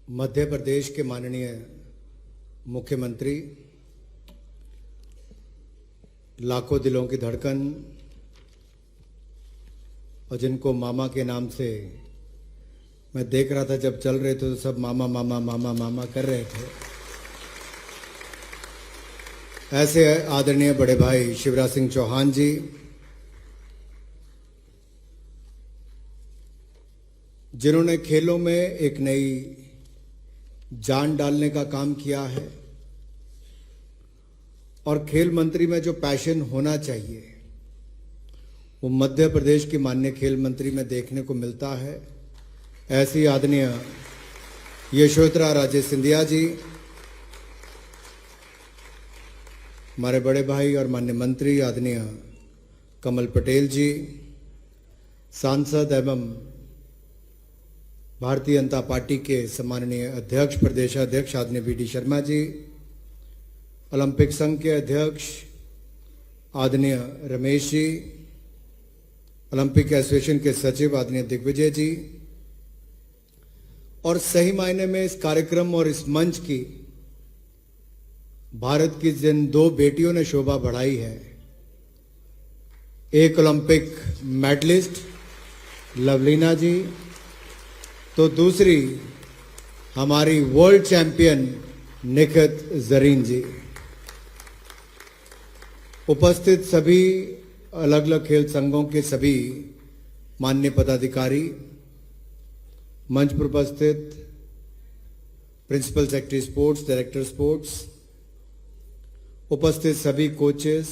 मध्य प्रदेश के माननीय मुख्यमंत्री, लाखों दिलों की धड़कन और जिनको मामा के नाम से मैं देख रहा था जब चल रहे थे तो सब मामा मामा मामा मामा कर रहे थे। ऐसे आदरणीय बड़े भाई शिवराज सिंह चौहान जी, जिन्होंने खेलों में एक नई जान डालने का काम किया है और खेल मंत्री में जो पैशन होना चाहिए वो मध्य प्रदेश की माननीय खेल मंत्री में देखने को मिलता है। ऐसी आदरणीय यशोधरा राजे सिंधिया जी, हमारे बड़े भाई और माननीय मंत्री आदरणीय कमल पटेल जी, सांसद एवं भारतीय जनता पार्टी के सम्माननीय अध्यक्ष प्रदेश अध्यक्ष आदरणीय V D Sharma ji, Olympic संघ के अध्यक्ष आदरणीय रमेश जी, ओलंपिक एसोसिएशन के सचिव आदरणीय दिग्विजय जी, और सही मायने में इस कार्यक्रम और इस मंच की भारत की जिन दो बेटियों ने शोभा बढ़ाई है, एक ओलंपिक मेडलिस्ट लवलीना जी तो दूसरी हमारी वर्ल्ड चैंपियन निखत जरीन जी। उपस्थित सभी अलग अलग खेल संघों के सभी माननीय पदाधिकारी, मंच पर उपस्थित principal secretary sports, director sports, उपस्थित सभी कोचेस,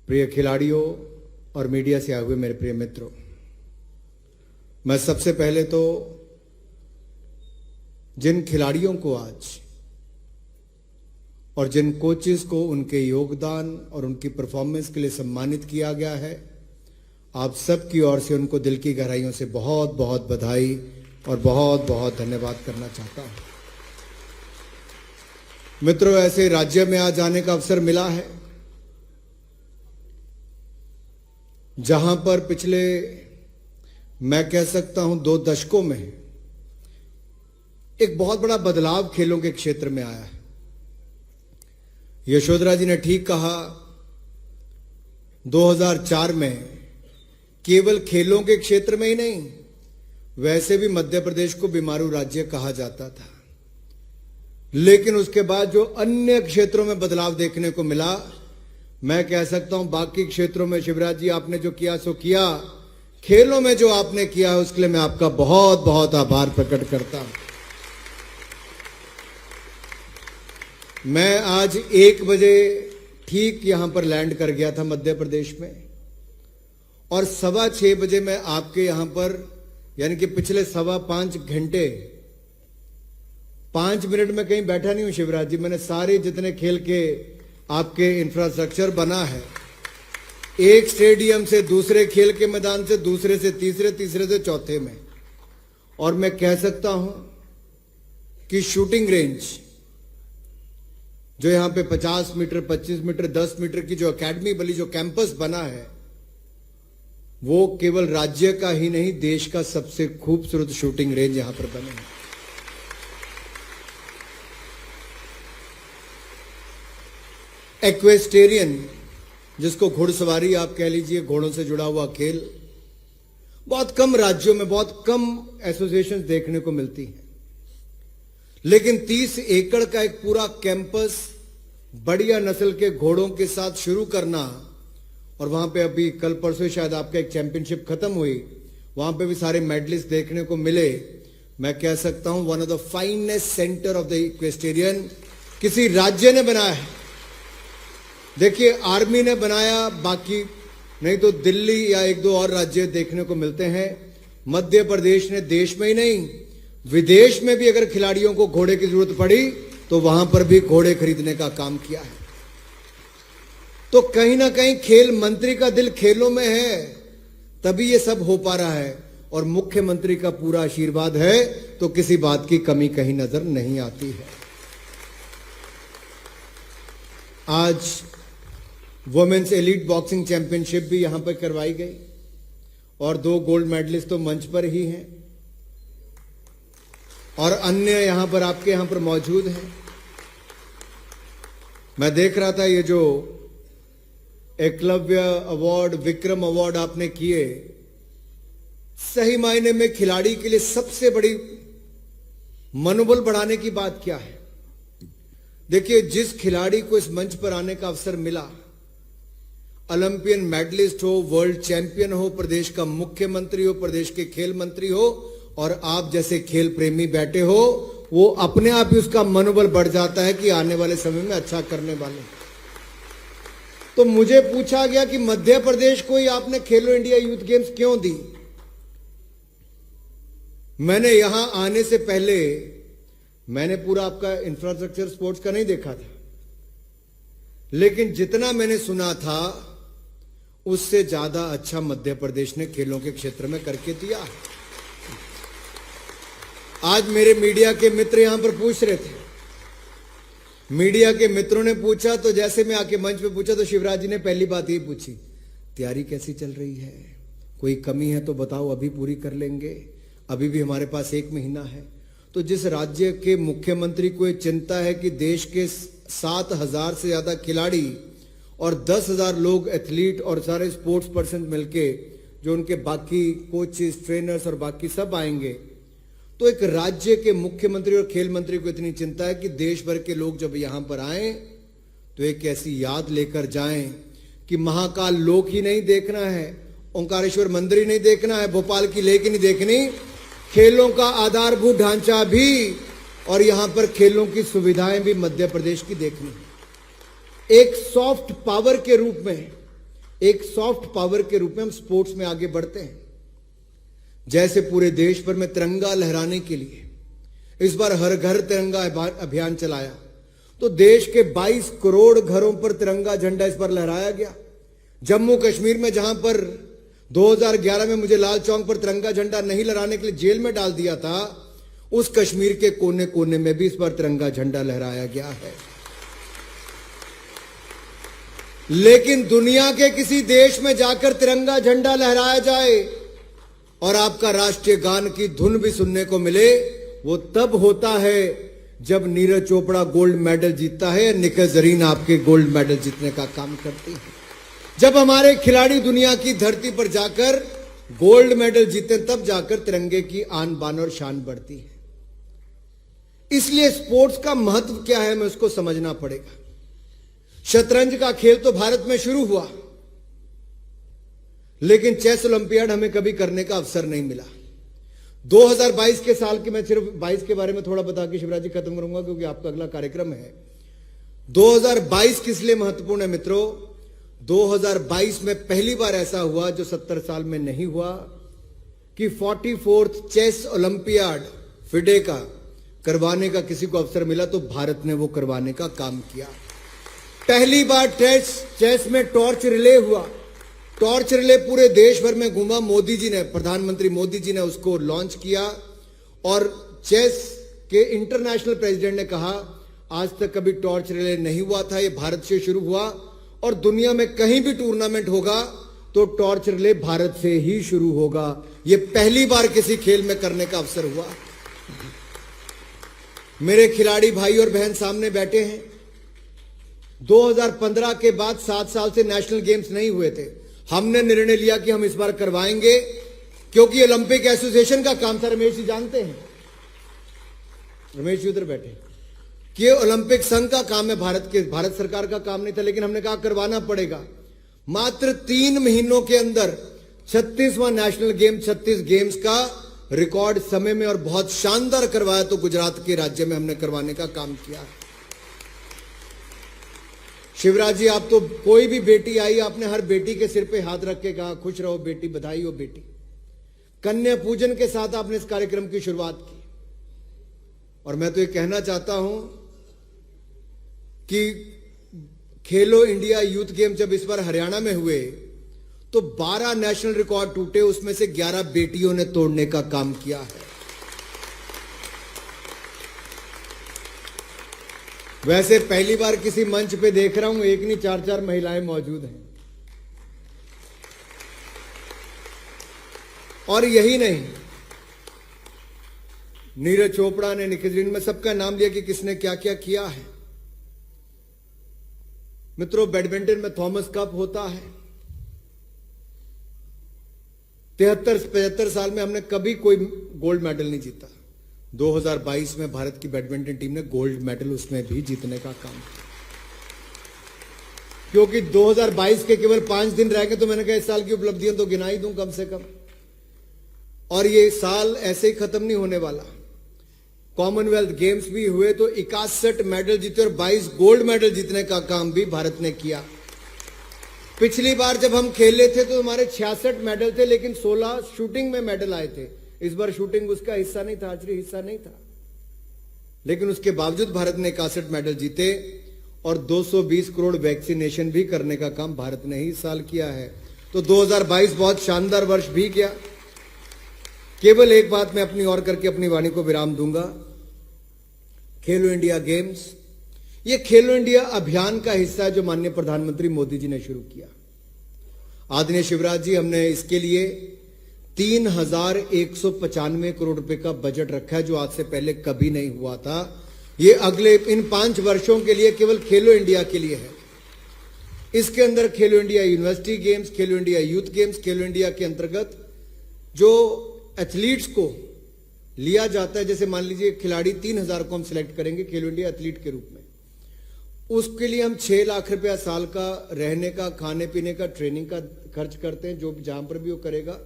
प्रिय खिलाड़ियों और मीडिया से आए हुए मेरे प्रिय मित्रों, मैं सबसे पहले तो जिन खिलाड़ियों को आज और जिन कोचेस को उनके योगदान और उनकी परफॉर्मेंस के लिए सम्मानित किया गया है, आप सबकी ओर से उनको दिल की गहराइयों से बहुत बहुत बधाई और बहुत बहुत धन्यवाद करना चाहता हूं। मित्रों, ऐसे राज्य में आज आने का अवसर मिला है जहां पर पिछले मैं कह सकता हूं 2 दशकों में एक बहुत बड़ा बदलाव खेलों के क्षेत्र में आया है। यशोधरा जी ने ठीक कहा, 2004 में केवल खेलों के क्षेत्र में ही नहीं, वैसे भी मध्य प्रदेश को बीमारू राज्य कहा जाता था, लेकिन उसके बाद जो अन्य क्षेत्रों में बदलाव देखने को मिला, मैं कह सकता हूं बाकी क्षेत्रों में शिवराज जी आपने जो किया सो किया, खेलों में जो आपने किया है उसके लिए मैं आपका बहुत बहुत आभार प्रकट करता हूं। मैं आज 1 बजे ठीक यहां पर लैंड कर गया था मध्य प्रदेश में और 6:15 बजे मैं आपके यहां पर, यानी कि पिछले 5.25 घंटे 5 मिनट में कहीं बैठा नहीं हूं शिवराज जी। मैंने सारे जितने खेल के आपके इंफ्रास्ट्रक्चर बना है, एक स्टेडियम से दूसरे खेल के मैदान से दूसरे से तीसरे, तीसरे से चौथे में, और मैं कह सकता हूं कि शूटिंग रेंज जो यहां पे 50 मीटर, 25 मीटर, 10 मीटर की जो एकेडमी बनी, जो कैंपस बना है, वो केवल राज्य का ही नहीं देश का सबसे खूबसूरत शूटिंग रेंज यहां पर बने हैं। एक्वेस्टेरियन, जिसको घुड़सवारी आप कह लीजिए, घोड़ों से जुड़ा हुआ खेल, बहुत कम राज्यों में, बहुत कम एसोसिएशन देखने को मिलती हैं, लेकिन 30 एकड़ का एक पूरा कैंपस बढ़िया नस्ल के घोड़ों के साथ शुरू करना, और वहां पे अभी कल परसों शायद आपका एक चैंपियनशिप खत्म हुई, वहां पे भी सारे मेडलिस्ट देखने को मिले। मैं कह सकता हूं one of the finest centre of the equestrian किसी राज्य ने बनाया है। देखिए, आर्मी ने बनाया, बाकी नहीं तो दिल्ली या 1-2 और राज्य देखने को मिलते हैं। मध्य प्रदेश ने देश में ही नहीं, विदेश में भी अगर खिलाड़ियों को घोड़े की जरूरत पड़ी तो वहां पर भी घोड़े खरीदने का काम किया है। तो कहीं ना कहीं खेल मंत्री का दिल खेलों में है, तभी ये सब हो पा रहा है, और मुख्यमंत्री का पूरा आशीर्वाद है तो किसी बात की कमी कहीं नजर नहीं आती है। आज वुमेन्स एलीट बॉक्सिंग चैंपियनशिप भी यहां पर करवाई गई और 2 गोल्ड मेडलिस्ट तो मंच पर ही हैं। और अन्य यहां पर आपके यहां पर मौजूद हैं। मैं देख रहा था ये जो एकलव्य अवार्ड, विक्रम अवार्ड आपने किए, सही मायने में खिलाड़ी के लिए सबसे बड़ी मनोबल बढ़ाने की बात क्या है? देखिए, जिस खिलाड़ी को इस मंच पर आने का अवसर मिला, ओलंपियन मेडलिस्ट हो, वर्ल्ड चैंपियन हो, प्रदेश का मुख्यमंत्री हो, प्रदेश के खेल मंत्री हो, और आप जैसे खेल प्रेमी बैठे हो, वो अपने आप ही उसका मनोबल बढ़ जाता है कि आने वाले समय में अच्छा करने वाले। तो मुझे पूछा गया कि मध्य प्रदेश को ही आपने खेलो इंडिया यूथ गेम्स क्यों दी? मैंने यहां आने से पहले मैंने पूरा आपका इंफ्रास्ट्रक्चर स्पोर्ट्स का नहीं देखा था, लेकिन जितना मैंने सुना था उससे ज्यादा अच्छा मध्य प्रदेश ने खेलों के क्षेत्र में करके दिया। आज मेरे मीडिया के मित्र यहां पर पूछ रहे थे, मीडिया के मित्रों ने पूछा, तो जैसे मैं आके मंच पे पूछा तो शिवराज जी ने पहली बात यही पूछी, तैयारी कैसी चल रही है, कोई कमी है तो बताओ, अभी पूरी कर लेंगे, अभी भी हमारे पास 1 महीना है। तो जिस राज्य के मुख्यमंत्री को ये चिंता है कि देश के 7,000 से ज्यादा खिलाड़ी और 10,000 लोग एथलीट और सारे स्पोर्ट्स पर्सन मिलके, जो उनके बाकी कोचेस, ट्रेनर्स और बाकी सब आएंगे, तो एक राज्य के मुख्यमंत्री और खेल मंत्री को इतनी चिंता है कि देश भर के लोग जब यहां पर आए तो एक ऐसी याद लेकर जाएं कि महाकाल लोक ही नहीं देखना है, ओंकारेश्वर मंदिर ही नहीं देखना है, भोपाल की लेक ही नहीं देखनी, खेलों का आधारभूत ढांचा भी और यहां पर खेलों की सुविधाएं भी मध्य प्रदेश की देखनी। एक सॉफ्ट पावर के रूप में, एक सॉफ्ट पावर के रूप में हम स्पोर्ट्स में आगे बढ़ते हैं। जैसे पूरे देश भर में तिरंगा लहराने के लिए इस बार हर घर तिरंगा अभियान चलाया, तो देश के 22 करोड़ घरों पर तिरंगा झंडा इस बार लहराया गया। जम्मू कश्मीर में जहां पर 2011 में मुझे लाल चौक पर तिरंगा झंडा नहीं लहराने के लिए जेल में डाल दिया था, उस कश्मीर के कोने कोने में भी इस बार तिरंगा झंडा लहराया गया है। लेकिन दुनिया के किसी देश में जाकर तिरंगा झंडा लहराया जाए और आपका राष्ट्रीय गान की धुन भी सुनने को मिले, वो तब होता है जब नीरज चोपड़ा गोल्ड मेडल जीतता है, निखिल जरीन आपके गोल्ड मेडल जीतने का काम करती है। जब हमारे खिलाड़ी दुनिया की धरती पर जाकर गोल्ड मेडल जीते, तब जाकर तिरंगे की आन बान और शान बढ़ती है। इसलिए स्पोर्ट्स का महत्व क्या है, हमें उसको समझना पड़ेगा। शतरंज का खेल तो भारत में शुरू हुआ, लेकिन चेस ओलंपियाड हमें कभी करने का अवसर नहीं मिला। 2022 के साल की, मैं सिर्फ 22 के बारे में थोड़ा बता के शिवराज जी खत्म करूंगा क्योंकि आपका अगला कार्यक्रम है। 2022 किस लिए महत्वपूर्ण है मित्रों? 2022 में पहली बार ऐसा हुआ जो 70 साल में नहीं हुआ कि 44th चेस ओलंपियाड फिडे का करवाने का किसी को अवसर मिला, तो भारत ने वो करवाने का काम किया। पहली बार चेस में टॉर्च रिले हुआ। टॉर्च रिले पूरे देश भर में घूमा। मोदी जी ने, प्रधानमंत्री मोदी जी ने उसको लॉन्च किया और चेस के इंटरनेशनल प्रेसिडेंट ने कहा आज तक कभी टॉर्च रिले नहीं हुआ था, ये भारत से शुरू हुआ और दुनिया में कहीं भी टूर्नामेंट होगा तो टॉर्च रिले भारत से ही शुरू होगा। ये पहली बार किसी खेल में करने का अवसर हुआ। मेरे खिलाड़ी भाई और बहन सामने बैठे हैं। 2015 के बाद 7 साल से नेशनल गेम्स नहीं हुए थे। हमने निर्णय लिया कि हम इस बार करवाएंगे क्योंकि ओलंपिक एसोसिएशन का काम था, रमेश जी जानते हैं, रमेश जी उधर बैठे, कि ये ओलंपिक संघ का काम है, भारत सरकार का काम नहीं था, लेकिन हमने कहा करवाना पड़ेगा। मात्र 3 महीनों के अंदर 36वां नेशनल गेम, 36 गेम्स का रिकॉर्ड समय में और बहुत शानदार करवाया, तो गुजरात के राज्य में हमने करवाने का काम किया। शिवराज जी, आप तो कोई भी बेटी आई, आपने हर बेटी के सिर पे हाथ रख के कहा खुश रहो बेटी, बधाई हो बेटी। कन्या पूजन के साथ आपने इस कार्यक्रम की शुरुआत की और मैं तो ये कहना चाहता हूं कि खेलो इंडिया यूथ गेम जब इस बार हरियाणा में हुए तो 12 नेशनल रिकॉर्ड टूटे, उसमें से 11 बेटियों ने तोड़ने का काम किया है। वैसे पहली बार किसी मंच पे देख रहा हूं, एक नहीं 4-4 महिलाएं मौजूद हैं। और यही नहीं, नीरज चोपड़ा ने, निखिल जरीन में सबका नाम लिया कि किसने क्या क्या किया है। मित्रों, बैडमिंटन में थॉमस कप होता है। 73-75 साल में हमने कभी कोई गोल्ड मेडल नहीं जीता। 2022 में भारत की बैडमिंटन टीम ने गोल्ड मेडल उसमें भी जीतने का काम किया, क्योंकि 2022 के केवल 5 दिन रह गए, तो मैंने कहा इस साल की उपलब्धियां तो गिना ही दूं कम से कम। और ये साल ऐसे ही खत्म नहीं होने वाला। कॉमनवेल्थ गेम्स भी हुए तो 61 मेडल जीते और 22 गोल्ड मेडल जीतने का काम भी भारत ने किया। पिछली बार जब हम खेले थे तो हमारे 66 मेडल थे, लेकिन 16 शूटिंग में मेडल आए थे। इस बार शूटिंग उसका हिस्सा नहीं था, आर्चरी हिस्सा नहीं था, लेकिन उसके बावजूद भारत ने 61 मेडल जीते और 220 करोड़ वैक्सीनेशन भी करने का काम भारत ने ही इस साल किया है। तो 2022 बहुत शानदार वर्ष भी गया। केवल एक बात मैं अपनी और करके अपनी वाणी को विराम दूंगा। खेलो इंडिया गेम्स, ये खेलो इंडिया अभियान का हिस्सा है जो माननीय प्रधानमंत्री मोदी जी ने शुरू किया। आदरणीय शिवराज जी, हमने इसके लिए 3195 करोड़ रुपए का बजट रखा है, जो आज से पहले कभी नहीं हुआ था। ये अगले इन 5 वर्षों के लिए केवल खेलो इंडिया के लिए है। इसके अंदर खेलो इंडिया यूनिवर्सिटी गेम्स, खेलो इंडिया यूथ गेम्स, खेलो इंडिया के अंतर्गत जो एथलीट्स को लिया जाता है, जैसे मान लीजिए खिलाड़ी 3000 को हम सिलेक्ट करेंगे खेलो इंडिया एथलीट के रूप में, उसके लिए हम 6 लाख रुपया साल का रहने का, खाने पीने का, ट्रेनिंग का खर्च करते हैं, जो जहां पर भी वो करेगा।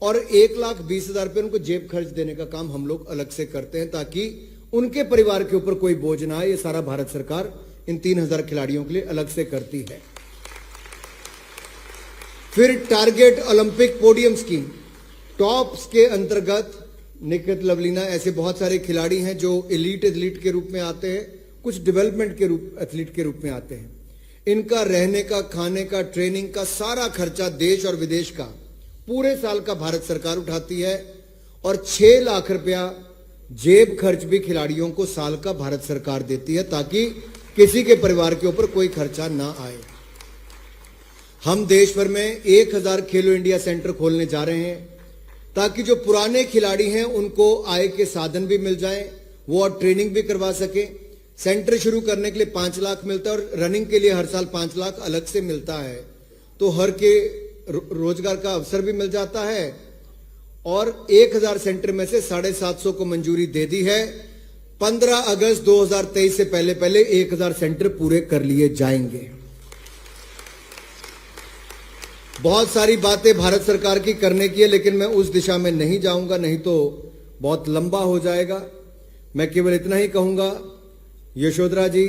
और 1,20,000 रुपये उनको जेब खर्च देने का काम हम लोग अलग से करते हैं, ताकि उनके परिवार के ऊपर कोई बोझ ना आए। ये सारा भारत सरकार इन 3000 खिलाड़ियों के लिए अलग से करती है। फिर target Olympic podium scheme, tops के अंतर्गत निखित, लवलीना, ऐसे बहुत सारे खिलाड़ी हैं जो एथलीट के रूप में आते हैं, कुछ डेवलपमेंट के रूप एथलीट के रूप में आते हैं। इनका रहने का, खाने का, ट्रेनिंग का सारा खर्चा देश और विदेश का पूरे साल का भारत सरकार उठाती है। और 6 लाख रुपया जेब खर्च भी खिलाड़ियों को साल का भारत सरकार देती है, ताकि किसी के परिवार के ऊपर कोई खर्चा ना आए। हम देश भर में 1000 खेलो इंडिया सेंटर खोलने जा रहे हैं, ताकि जो पुराने खिलाड़ी हैं उनको आय के साधन भी मिल जाए, वो और ट्रेनिंग भी करवा सके। सेंटर शुरू करने के लिए 5 लाख मिलता है और रनिंग के लिए हर साल 5 लाख अलग से मिलता है, तो हर के रोजगार का अवसर भी मिल जाता है। और 1000 सेंटर में से 750 को मंजूरी दे दी है। 15 अगस्त 2023 से पहले पहले 1000 सेंटर पूरे कर लिए जाएंगे। बहुत सारी बातें भारत सरकार की करने की है, लेकिन मैं उस दिशा में नहीं जाऊंगा, नहीं तो बहुत लंबा हो जाएगा। मैं केवल इतना ही कहूंगा, यशोधरा जी,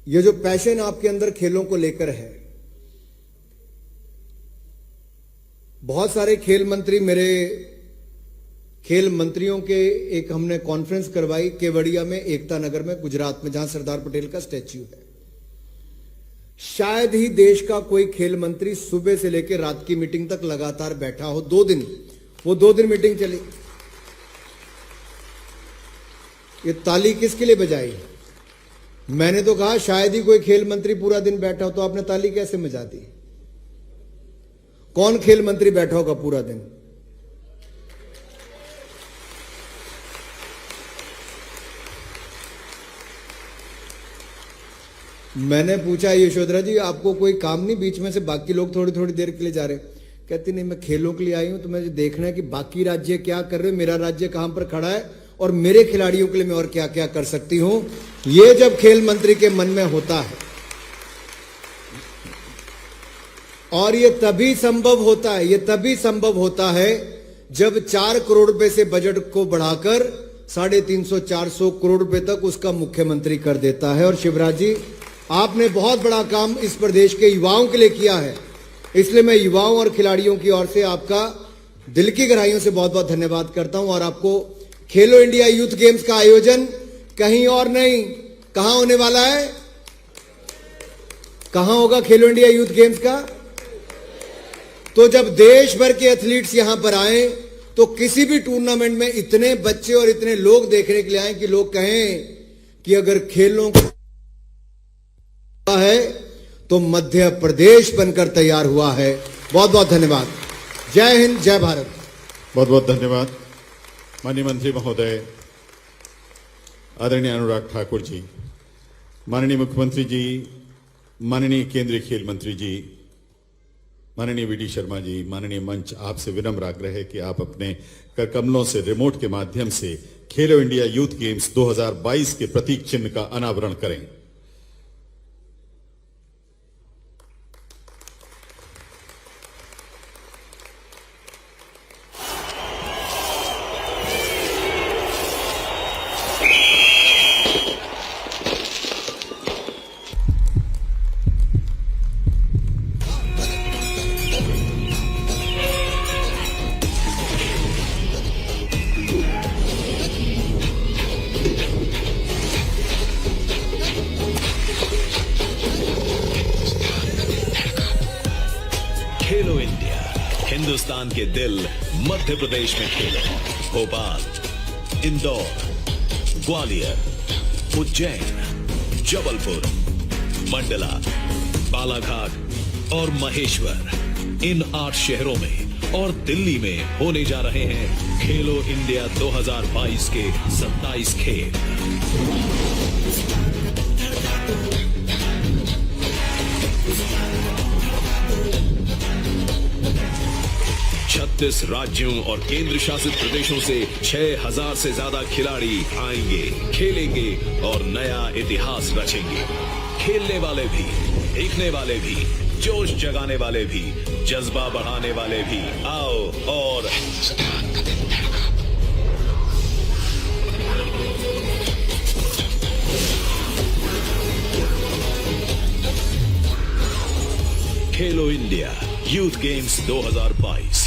ये जो पैशन आपके अंदर खेलों को लेकर है, बहुत सारे खेल मंत्री, मेरे खेल मंत्रियों के एक हमने कॉन्फ्रेंस करवाई केवड़िया में, एकता नगर में, गुजरात में, जहां सरदार पटेल का स्टैच्यू है। शायद ही देश का कोई खेल मंत्री सुबह से लेकर रात की मीटिंग तक लगातार बैठा हो। 2 दिन, वो 2 दिन मीटिंग चली। ये ताली किसके लिए बजाई? मैंने तो कहा शायद ही कोई खेल मंत्री पूरा दिन बैठा हो, तो आपने ताली कैसे बजा दी? कौन खेल मंत्री बैठा होगा पूरा दिन? मैंने पूछा, यशोधरा जी आपको कोई काम नहीं? बीच में से बाकी लोग थोड़ी थोड़ी देर के लिए जा रहे। कहती नहीं, मैं खेलों के लिए आई हूं, तो मुझे देखना है कि बाकी राज्य क्या कर रहे हैं, मेरा राज्य कहां पर खड़ा है और मेरे खिलाड़ियों के लिए मैं और क्या क्या कर सकती हूं। ये जब खेल मंत्री के मन में होता है, और ये तभी संभव होता है जब 4 करोड़ रुपए से बजट को बढ़ाकर 350-400 करोड़ रुपए तक उसका मुख्यमंत्री कर देता है। और शिवराज जी, आपने बहुत बड़ा काम इस प्रदेश के युवाओं के लिए किया है, इसलिए मैं युवाओं और खिलाड़ियों की ओर से आपका दिल की गहराइयों से बहुत बहुत धन्यवाद करता हूं। और आपको खेलो इंडिया यूथ गेम्स का आयोजन कहीं और नहीं, कहां होने वाला है? कहां होगा खेलो इंडिया यूथ गेम्स का? तो जब देश भर के एथलीट्स यहां पर आए, तो किसी भी टूर्नामेंट में इतने बच्चे और इतने लोग देखने के लिए आए कि लोग कहें कि अगर खेलों को है तो मध्य प्रदेश बनकर तैयार हुआ है। बहुत बहुत धन्यवाद। जय हिंद, जय भारत। बहुत बहुत धन्यवाद। माननीय मंत्री महोदय, आदरणीय अनुराग ठाकुर जी, माननीय मुख्यमंत्री जी, माननीय केंद्रीय खेल मंत्री जी, माननीय वीडी शर्मा जी, माननीय मंच, आपसे विनम्र आग्रह है कि आप अपने करकमलों से रिमोट के माध्यम से खेलो इंडिया यूथ गेम्स 2022 के प्रतीक चिन्ह का अनावरण करें। खेलो इंडिया, हिंदुस्तान के दिल मध्य प्रदेश में खेलो। भोपाल, इंदौर, ग्वालियर, उज्जैन, जबलपुर, मंडला, बालाघाट और महेश्वर, इन 8 शहरों में और दिल्ली में होने जा रहे हैं खेलो इंडिया 2022 के 27 खेल। 36 राज्यों और केंद्र शासित प्रदेशों से 6000 से ज्यादा खिलाड़ी आएंगे, खेलेंगे और नया इतिहास रचेंगे। खेलने वाले भी, देखने वाले भी, जोश जगाने वाले भी, जज्बा बढ़ाने वाले भी, आओ और खेलो इंडिया यूथ गेम्स 2022